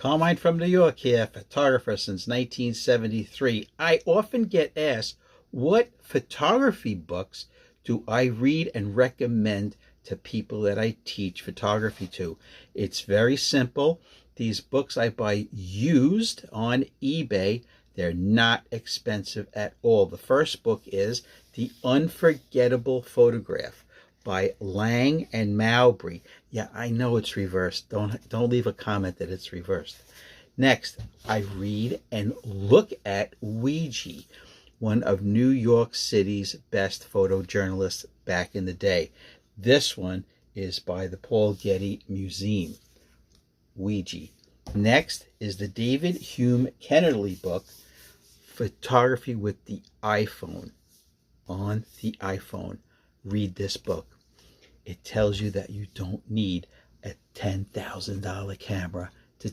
Carmine from New York here, photographer since 1973. I often get asked, what photography books do I read and recommend to people that I teach photography to? It's very simple. These books I buy used on eBay. They're not expensive at all. The first book is The Unforgettable Photograph by Lang and Mowbray. Yeah, I know it's reversed. Don't leave a comment that it's reversed. Next, I read and look at Ouija, one of New York City's best photojournalists back in the day. This one is by the Paul Getty Museum. Ouija. Next is the David Hume Kennerly book, Photography with the iPhone. On the iPhone. Read this book. It tells you that you don't need a $10,000 camera